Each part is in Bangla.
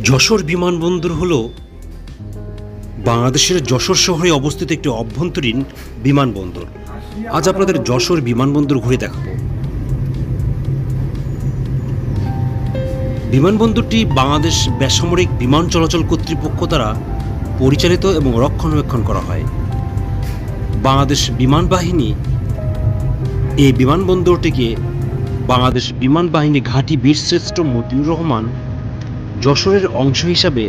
যশোর বিমানবন্দর হল বাংলাদেশের যশোর শহরে অবস্থিত একটি অভ্যন্তরীণ বিমানবন্দর। আজ আপনাদের যশোর বিমানবন্দর ঘুরে দেখাবো। বিমানবন্দরটি বাংলাদেশ বেসামরিক বিমান চলাচল কর্তৃপক্ষ দ্বারা পরিচালিত এবং রক্ষণাবেক্ষণ করা হয়। বাংলাদেশ বিমান বাহিনী এই বিমানবন্দরটিকে বাংলাদেশ বিমান বাহিনী ঘাঁটি বীরশ্রেষ্ঠ মতিউর রহমান যশোরের অংশ হিসাবে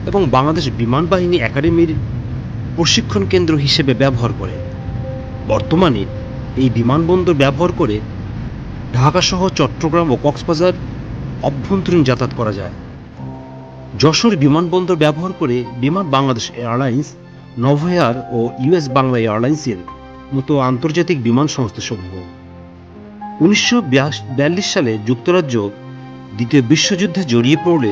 এবং বাংলাদেশ বিমান বাহিনী একাডেমির প্রশিক্ষণ কেন্দ্র হিসেবে ব্যবহার করে। বর্তমানে এই বিমানবন্দর ব্যবহার করে ঢাকাসহ চট্টগ্রাম ও কক্সবাজার অভ্যন্তরীণ যাতায়াত করা যায়। যশোর বিমানবন্দর ব্যবহার করে বিমান বাংলাদেশ এয়ারলাইন্স, নভোএয়ার ও ইউএস বাংলা এয়ারলাইন্সের মতো আন্তর্জাতিক বিমান সংস্থাসমূহ 1942 সালে যুক্তরাজ্য দ্বিতীয় বিশ্বযুদ্ধে জড়িয়ে পড়লে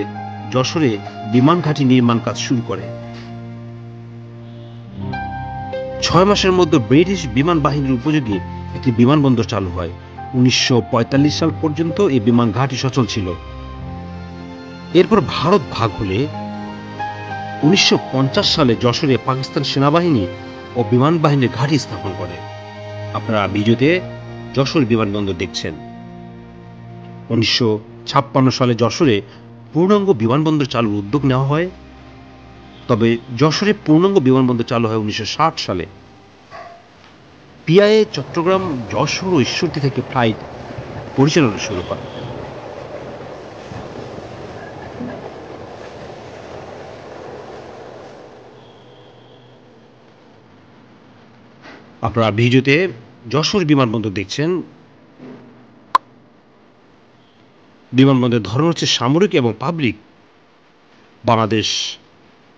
যশোরে বিমান ঘাঁটি নির্মাণ কাজ শুরু করে। 6 মাসের মধ্যে ব্রিটিশ বিমান বাহিনীর উপযোগী একটি বিমানবন্দর চালু হয়। 1945 সাল পর্যন্ত এই বিমান ঘাঁটি সচল ছিল। এরপর ভারত ভাগ হলে 1950 সালে যশোরে পাকিস্তান সেনাবাহিনী ও বিমান বাহিনীর ঘাঁটি স্থাপন করে। আপনারা ভিডিওতে যশোর বিমানবন্দর দেখছেন। 1956 সালে যশোরে পূর্ণাঙ্গ বিমানবন্দর চালুর উদ্যোগ নেওয়া হয়। তবে যশোরে পূর্ণাঙ্গ বিমানবন্দর চালু হয় 1960 সালে। পিআইএ চট্টগ্রাম, যশোর ও ঈশ্বরদী থেকে ফ্লাইট পরিচালনা শুরু করে। আপনারা ভিডিওতে যশোর বিমানবন্দর দেখছেন। বিমানবন্দরের ধরন হচ্ছে সামরিক এবং পাবলিক। বাংলাদেশ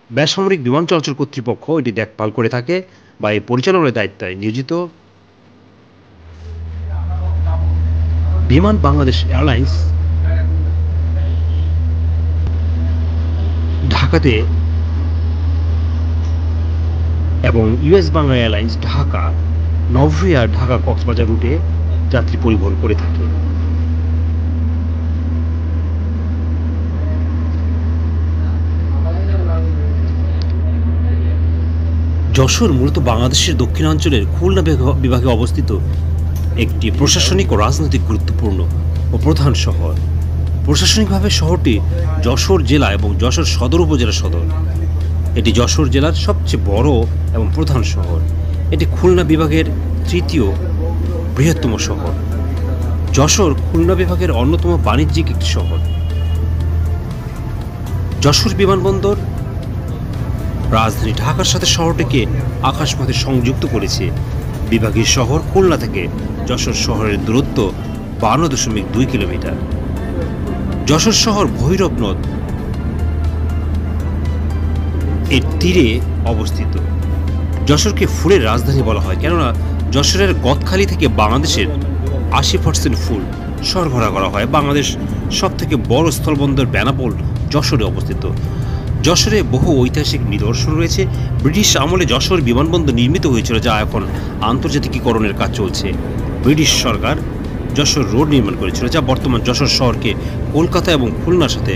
বেসামরিক বিমান চলাচল কর্তৃপক্ষ এটি দেখভাল করে থাকে বা এই পরিচালনার দায়িত্বে নিয়োজিত। বিমান বাংলাদেশ এয়ারলাইন্স ঢাকাতে এবং ইউএস বাংলা এয়ারলাইন্স ঢাকা, নভোএয়ার ঢাকা কক্সবাজার রুটে যাত্রী পরিবহন করে থাকে। যশোর মূলত বাংলাদেশের দক্ষিণাঞ্চলের খুলনা বিভাগে অবস্থিত একটি প্রশাসনিক ও রাজনৈতিক গুরুত্বপূর্ণ ও প্রধান শহর। প্রশাসনিকভাবে শহরটি যশোর জেলা এবং যশোর সদর উপজেলা সদর। এটি যশোর জেলার সবচেয়ে বড় এবং প্রধান শহর। এটি খুলনা বিভাগের তৃতীয় বৃহত্তম শহর। যশোর খুলনা বিভাগের অন্যতম বাণিজ্যিক একটি শহর। যশোর বিমানবন্দর রাজধানী ঢাকার সাথে শহরটিকে আকাশপথে সংযুক্ত করেছে। বিভাগীয় শহর খুলনা থেকে যশোর শহরের দূরত্ব 52.2 কিলোমিটার। যশোর শহর ভৈরব নদ এর তীরে অবস্থিত। যশোরকে ফুলের রাজধানী বলা হয়, কেননা যশোরের গদখালি থেকে বাংলাদেশের 80% ফুল সরবরাহ করা হয়। বাংলাদেশ সবথেকে বড় স্থলবন্দর বেনাপোল যশোরে অবস্থিত। যশোরে বহু ঐতিহাসিক নিদর্শন রয়েছে। ব্রিটিশ আমলে যশোর বিমানবন্দর নির্মিত হয়েছিল, যা এখন আন্তর্জাতিকীকরণের কাজ চলছে। ব্রিটিশ সরকার যশোর রোড নির্মাণ করেছিল, যা বর্তমান যশোর শহরকে কলকাতা এবং খুলনার সাথে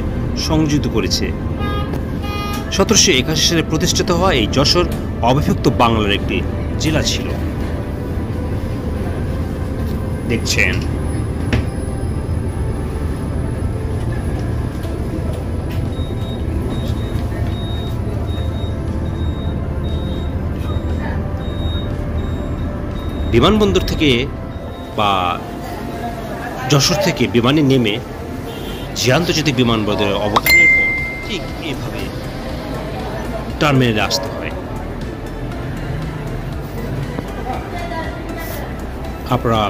সংযুক্ত করেছে। 1781 সালে প্রতিষ্ঠিত হওয়া এই যশোর অবিভক্ত বাংলার একটি জেলা ছিল। দেখছেন বিমানবন্দর থেকে বা যশোর থেকে বিমানে নেমে যে আন্তর্জাতিক বিমানবন্দরে অবতরণের পর ঠিক এভাবে টার্মিনালে আসতে হয়। আপনারা